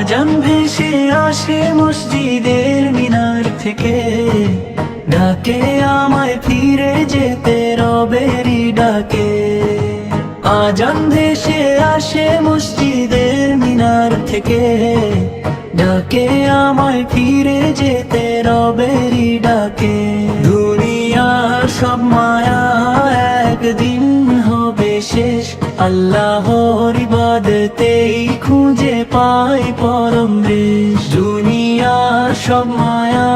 আজান ভেসে আসে মসজিদের মিনার থেকে, ডাকে আমায় ফিরে যেতে রবেরই ডাকে। আজান ভেসে আসে মসজিদের মিনার থেকে, ডাকে আমায় ফিরে যেতে রবেরই ডাকে। দুনিয়ার সব মায়া একদিন হবে শেষ, আল্লাহর ইবাদতেই খুঁজে পাই পরম বেশ। দুনিয়ার সব মায়া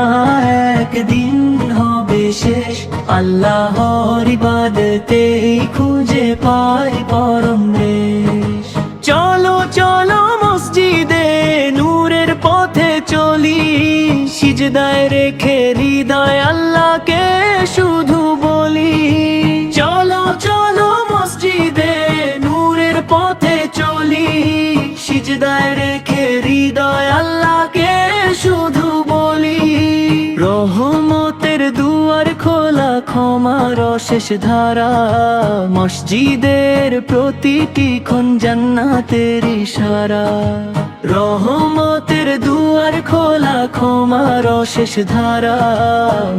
একদিন হবে শেষ, আল্লাহর ইবাদতেই খুঁজে পাই পরম বেশ। চলো চলো মসজিদে নূরের পথে চলি, সিজদায় রেখে হৃদয় আল্লাহকে শুধু বলি। চলো চলো মসজিদে নূরের পথে চলি, সিজদায় রেখে হৃদয় আল্লাহকে শুধু বলি। রহমতের দুয়ার খোলা, ক্ষমার অশেষ ধারা, মসজিদের প্রতিটি ক্ষণ জান্নাতের ইশারা। রহমতের দুয়ার খোলা, ক্ষমার অশেষ ধারা,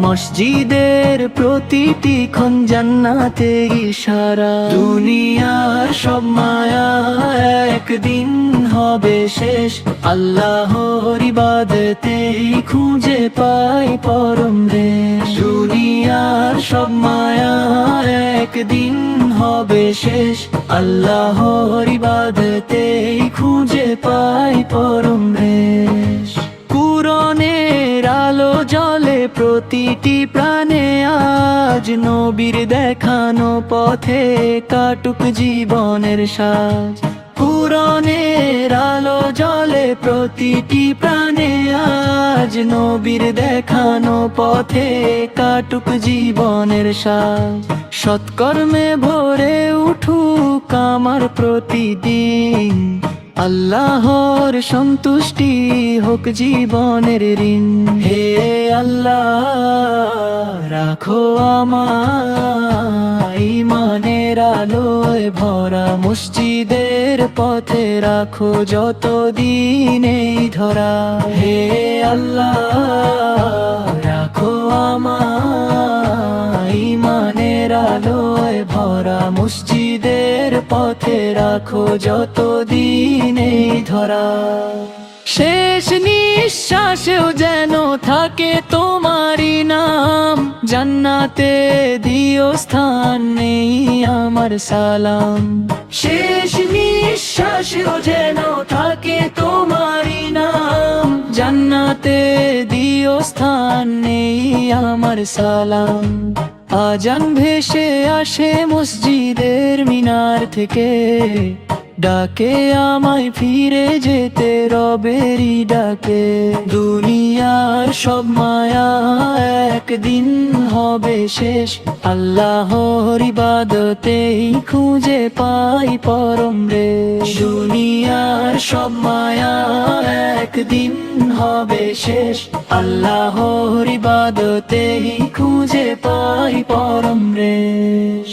মসজিদের প্রতিটি ক্ষণ জান্নাতের ইশারা। দুনিয়ার সব মায়া একদিন হবে শেষ, আল্লাহর ইবাদতেই খুঁজে পাই পরম বেশ। দুনিয়ার সব মায়া একদিন হবে শেষ, আল্লাহর ইবাদতেই খুঁজে পাই পরম বেশ। কুরআনের আলো জ্বলে প্রতিটি প্রাণে আজ, নবীর দেখানো পথে কাটুক জীবনের সাজ। কুরআনের আলো জ্বলে প্রতিটি প্রাণে আজ, নবীর দেখানো পথে কাটুক জীবনের সাজ। সৎকর্মে ভরে উঠুক আমার প্রতিদিন, আল্লাহর সন্তুষ্টি হোক জীবনের ঋণ। হে আল্লাহ রাখো আমায় ঈমানের আলোয় ভরা, মসজিদের পথে রাখো যতদিন এই ধরা। হে আল্লাহ রাখো আমায় ঈমানের আলোয় ভরা, মসজিদের পথে রাখো যতদিন এই ধরা। শেষ নিঃশ্বাসেও যেন থাকে তোমারই নাম, জান্নাতে দিও স্থান নেই আমার সালাম। শেষ নিঃশ্বাসেও যেন থাকে তোমারই নাম, জান্নাতে দিও স্থান নেই আমার সালাম। আজান ভেসে আসে মসজিদের মিনার থেকে, ডাকে আমায় ফিরে যেতে রবেরই ডাকে। দুনিয়ার সব মায়া একদিন হবে শেষ, আল্লাহর ইবাদতেই খুঁজে পাই পরম বেশ। দুনিয়ার সব মায়া একদিন হবে শেষ, আল্লাহর ইবাদতেই খুঁজে পাই পরম বেশ।